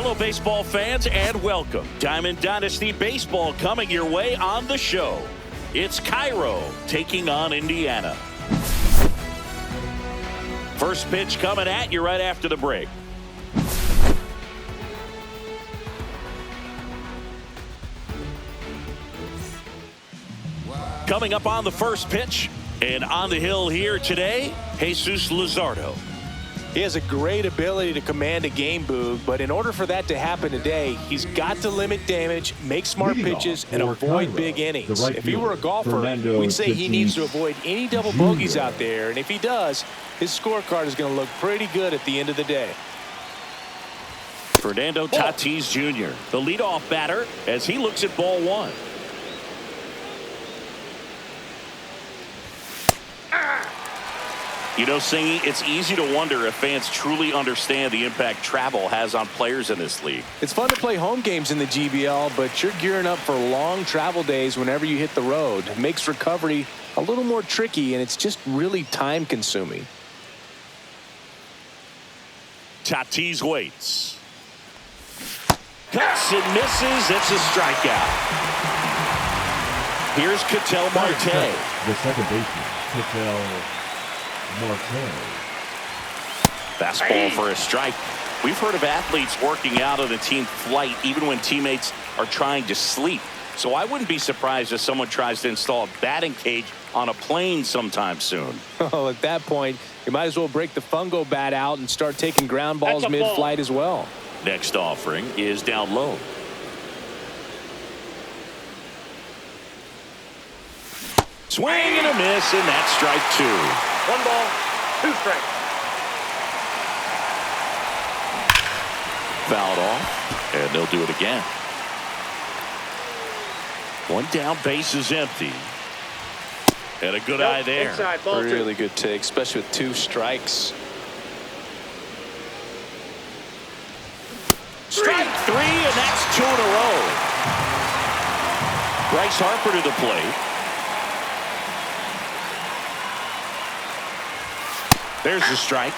Hello, baseball fans, and welcome. Diamond Dynasty Baseball coming your way on the show. It's Cairo taking on Indiana. First pitch coming at you right after the break. Coming up on the first pitch, and on the hill here today, Jesus Luzardo. He has a great ability to command a game, Boog, but in order for that to happen today, he's got to limit damage, make smart pitches, and avoid Cairo, big innings. right If he were a golfer, Fernando we'd say he needs to avoid any double Jr. bogeys out there, and if he does, his scorecard is going to look pretty good at the end of the day. Fernando Tatis Jr., the leadoff batter, as he looks at ball one. You know, Singy, it's easy to wonder if fans truly understand the impact travel has on players in this league. It's fun to play home games in the GBL, but you're gearing up for long travel days whenever you hit the road. It makes recovery a little more tricky, and it's just really time consuming. Tatis waits. Cuts and misses. It's a strikeout. Here's Ketel Marte. The second baseman, Ketel Marte. Fastball for a strike. We've heard of athletes working out on a team flight even when teammates are trying to sleep. So I wouldn't be surprised if someone tries to install a batting cage on a plane sometime soon. Oh, at that point, you might as well break the fungo bat out and start taking ground balls mid-flight as well. Next offering is down low. Swing and a miss, and that's strike two. 1 ball, 2 strikes. Fouled off, and they'll do it again. One down, base is empty. And a good eye there. Inside, ball Really 2. good take, especially with 2 strikes. Strike 3, and that's 2 in a row. Bryce Harper to the plate. There's the strike.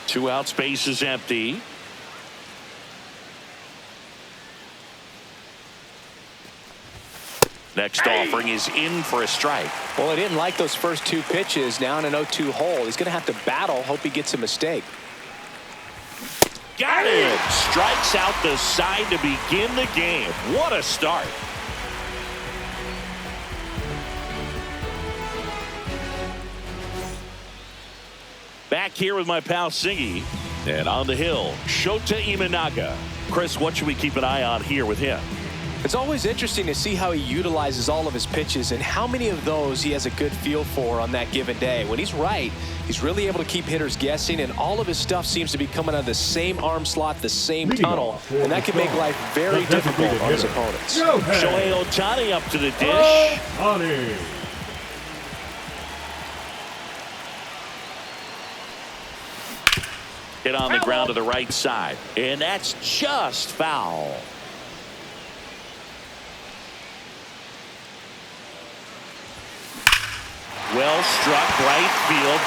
Two out, space is empty. Next offering is in for a strike. Well, I didn't like those first 2 pitches. Now in an 0-2 hole, he's going to have to battle. Hope he gets a mistake. Got it. Strikes out the side to begin the game. What a start. Back here with my pal Singy. And on the hill, Shota Imanaga. Chris, what should we keep an eye on here with him? It's always interesting to see how he utilizes all of his pitches and how many of those he has a good feel for on that given day. When he's right, he's really able to keep hitters guessing, and all of his stuff seems to be coming out of the same arm slot, the same tunnel, and that can make life very difficult on his opponents. Shohei Ohtani up to the dish. Ohtani. Hit on the ground to the right side, and that's just foul. Well struck, right field.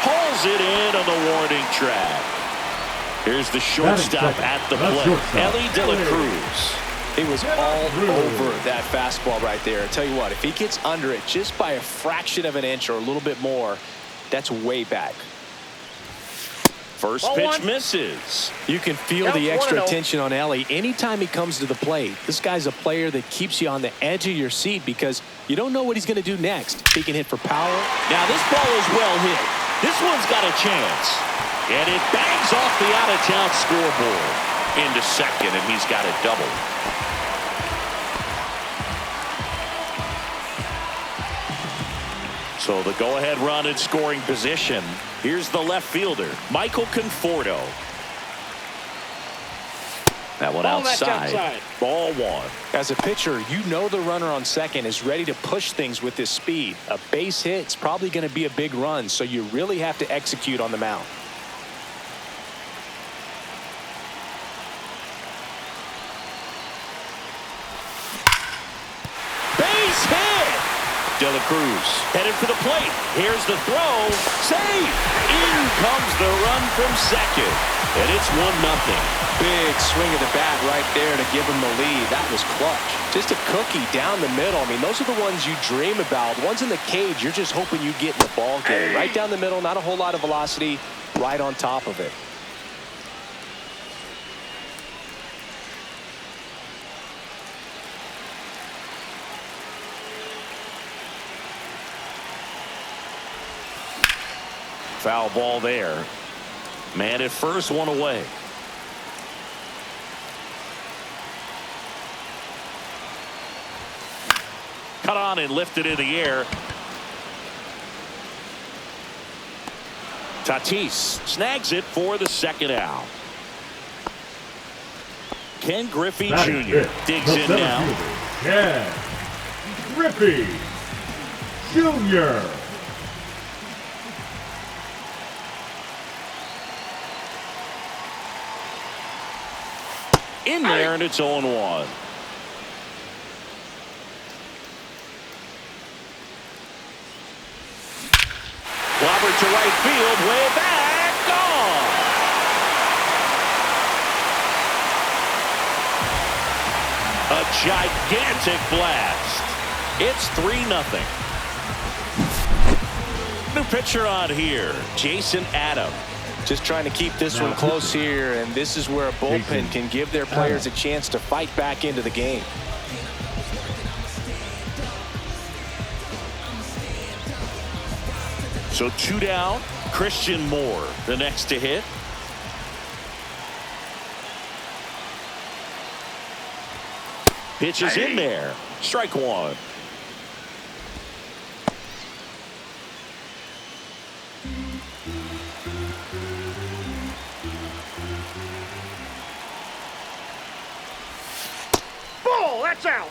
Pulls it in on the warning track. Here's the shortstop at the plate, Ellie De La Cruz. He was all over that fastball right there. I tell you what, if he gets under it just by a fraction of an inch or a little bit more, that's way back. First pitch misses. You can feel the extra attention on Ellie anytime he comes to the plate. This guy's a player that keeps you on the edge of your seat because you don't know what he's going to do next. He can hit for power. Now this ball is well hit. This one's got a chance. And it bangs off the out-of-town scoreboard. Into second, and he's got a double. So the go-ahead run in scoring position. Here's the left fielder, Michael Conforto. That one outside. Ball 1. As a pitcher, you know the runner on second is ready to push things with his speed. A base hit is probably going to be a big run, so you really have to execute on the mound. De La Cruz headed for the plate. Here's the throw. Save. In comes the run from second. And it's 1-0. Big swing of the bat right there to give him the lead. That was clutch. Just a cookie down the middle. I mean, those are the ones you dream about. Ones in the cage, you're just hoping you get in the ball game. Right down the middle, not a whole lot of velocity, right on top of it. Foul ball there. Man at first, one away. Cut on and lifted in the air. Tatis snags it for the second out. Ken Griffey Jr. digs in now. Ken Griffey Jr. In there, and it's 0-1. Clobbered to right field, way back, gone. A gigantic blast. It's 3-0. New pitcher on here, Jason Adam. Just trying to keep this one close here, and this is where a bullpen can give their players a chance to fight back into the game. So 2 down. Christian Moore, the next to hit. Pitch is in there. Strike one. Ball, that's out.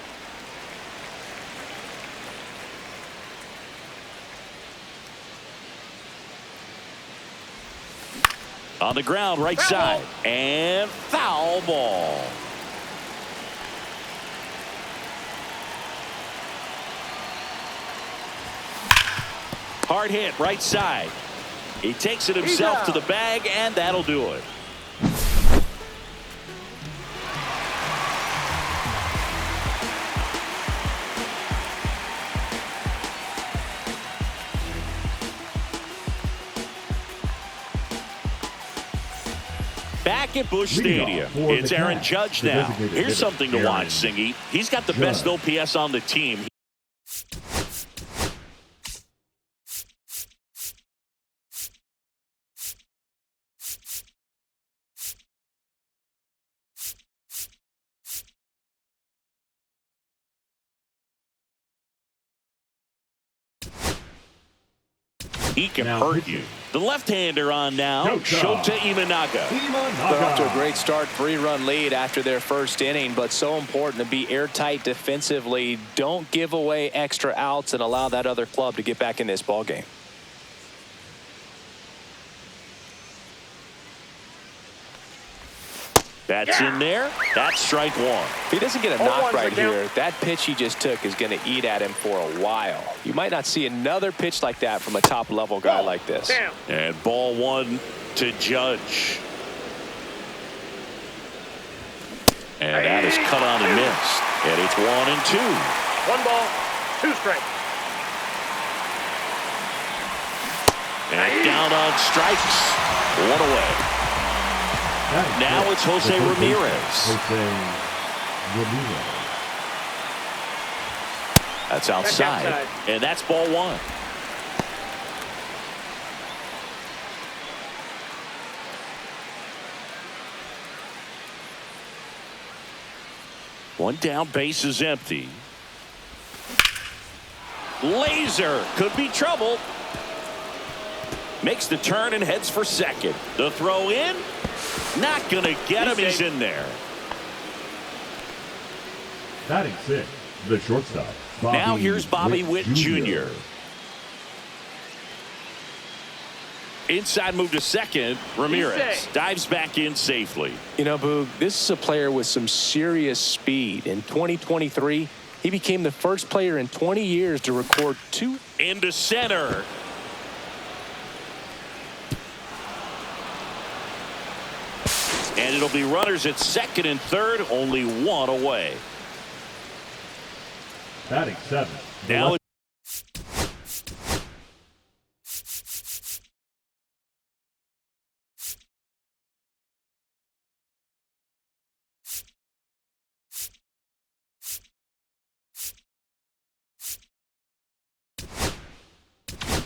On the ground, right side. And foul ball. Hard hit, right side. He takes it himself to the bag, and that'll do it. Back at Busch Stadium, it's Aaron Judge now. Here's something to watch, Singy. He's got the best OPS on the team. He can hurt you. The left-hander on now, Shota Imanaga. They're off to a great start, 3-run lead after their first inning, but so important to be airtight defensively. Don't give away extra outs and allow that other club to get back in this ball game. That's in there. That's strike one. If he doesn't get a knock right here, that pitch he just took is going to eat at him for a while. You might not see another pitch like that from a top-level guy like this. And ball one to Judge. And that is cut on and missed. And it's 1-2. 1 ball, 2 strikes. And down on strikes. 1 away. Now it's Jose Ramirez. That's outside. And that's ball one. One down, base is empty. Laser could be trouble. Makes the turn and heads for second. The throw in. Not going to get him. He's in there. Batting 6, the shortstop. Now here's Bobby Witt Jr. Inside move to second. Ramirez dives back in safely. You know, Boog, this is a player with some serious speed. In 2023, He became the first player in 20 years to record 2. Into center. And it'll be runners at second and third, only one away. Batting 7. Now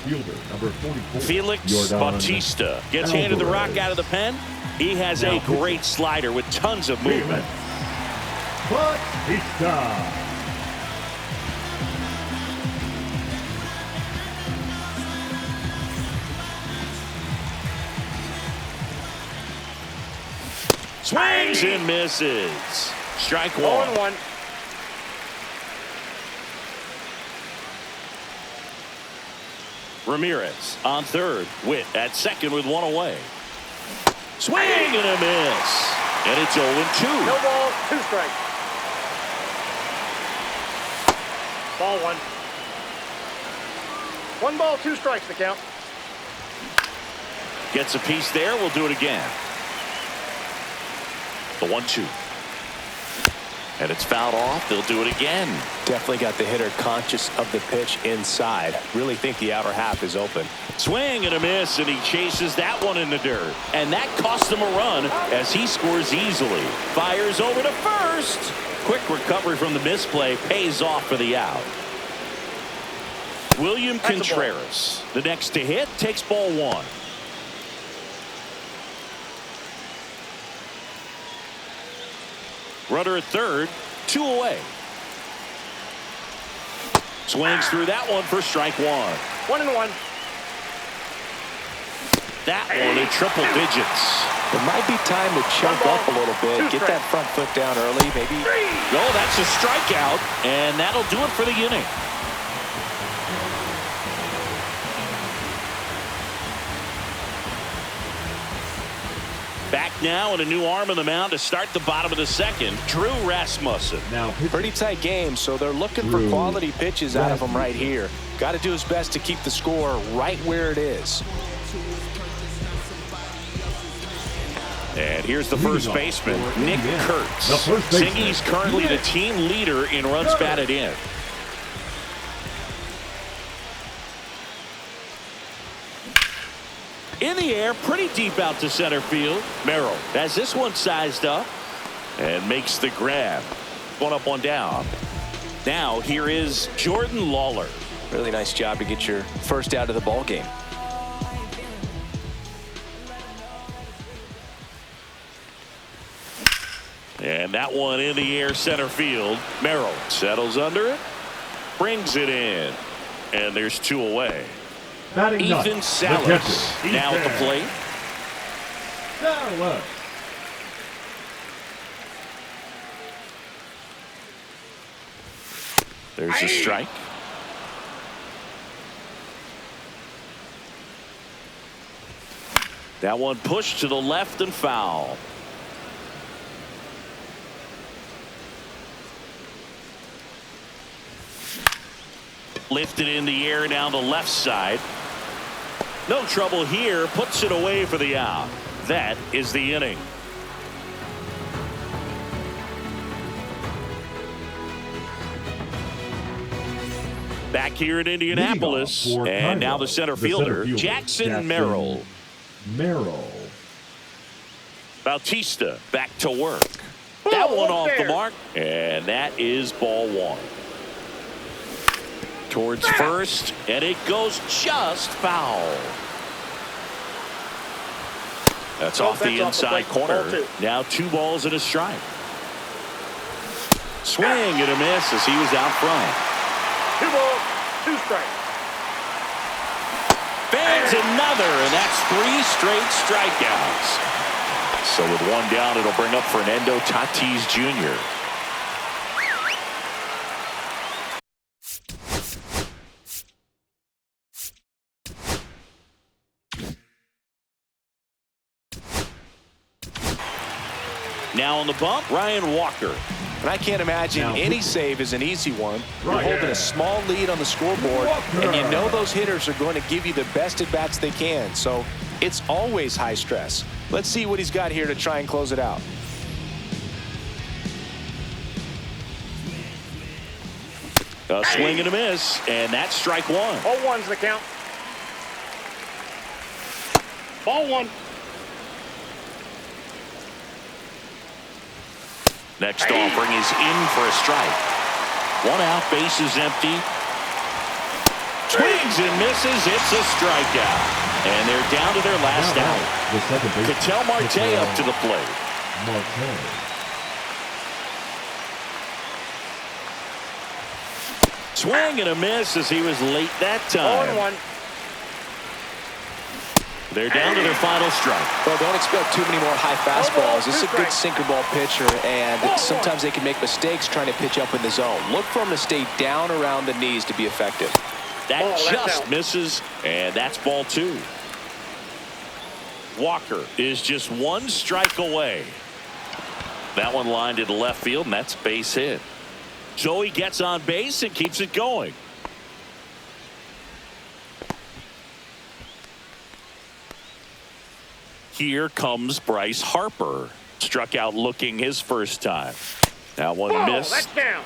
Fielder number 44. Felix Bautista gets handed the rock out of the pen. He has a great slider with tons of movement. Bautista. Swings and misses. Strike one. 0-1. Ramirez on third. Witt at second with one away. Swing and a miss. And it's 0-2. No ball, 2 strikes. Ball 1. 1 ball, 2 strikes the count. Gets a piece there. We'll do it again. The 1-2. And it's fouled off. They'll do it again. Definitely got the hitter conscious of the pitch inside. Really think the outer half is open. Swing and a miss, and he chases that one in the dirt. And that cost him a run as he scores easily. Fires over to first. Quick recovery from the misplay pays off for the out. William Contreras, the next to hit, takes ball 1. Runner at third, 2 away. Swings through that one for strike 1. 1-1. That one in triple digits. It might be time to chunk up a little bit. Get that front foot down early, maybe. No, that's a strikeout, and that'll do it for the inning. Back now and a new arm on the mound to start the bottom of the second. Drew Rasmussen. Now pretty tight game, so they're looking for quality pitches out of him right here. Got to do his best to keep the score right where it is. And here's the first baseman, Nick Kurtz. Singy's currently the team leader in runs batted in. In the air, pretty deep out to center field. Merrill has this one sized up and makes the grab. 1 up, 1 down. Now here is Jordan Lawler. Really nice job to get your first out of the ball game. And that one in the air center field. Merrill settles under it, brings it in, and there's 2 away. Ethan Salas now at the plate. Salas. There's a strike. That one pushed to the left and foul. Lifted in the air down the left side. No trouble here. Puts it away for the out. That is the inning. Back here in Indianapolis. And now the center fielder, Jackson Merrill. Bautista back to work. That one off the mark. And that is ball 1. Towards first, and it goes just foul. That's off the inside corner. Now 2 balls and a strike. Swing and a miss as he was out front. 2 balls, 2 strikes. Bangs another, and that's 3 straight strikeouts. So with 1 down, it'll bring up Fernando Tatis Jr. Now on the bump, Ryan Walker. And I can't imagine Now, any save is an easy one. You're Right. holding a small lead on the scoreboard, and you know those hitters are going to give you the best at-bats they can. So it's always high stress. Let's see what he's got here to try and close it out. A swing and a miss, and that's strike one. 0-1's the count. Ball one. Next offering is in for a strike. One out, base is empty. Swings and misses. It's a strikeout. And they're down to their last out. The second baseman. Ketel Marte up to the plate. Marte. Swing and a miss as he was late that time. 0-1. They're down to their final strike. Well, don't expect too many more high fastballs. This is a good sinker ball pitcher, and sometimes they can make mistakes trying to pitch up in the zone. Look for him to stay down around the knees to be effective. That Ball, that's just out. misses, and that's ball two. Walker is just one strike away. That one lined into left field, and that's base hit. So he gets on base and keeps it going. Here comes Bryce Harper. Struck out looking his first time. That one Ball, missed. that's down.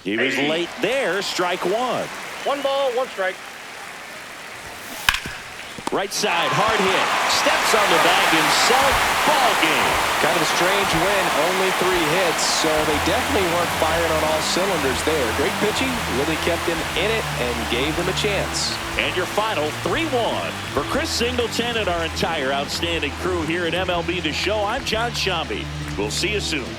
He was late there. Strike one. 1 ball, 1 strike. Right side, hard hit. Steps on the bag himself. Ball game. Kind of a strange win, only 3 hits, so they definitely weren't firing on all cylinders there. Great pitching, really kept them in it and gave them a chance. And your final 3-1. For Chris Singleton and our entire outstanding crew here at MLB The Show, I'm John Shambi. We'll see you soon.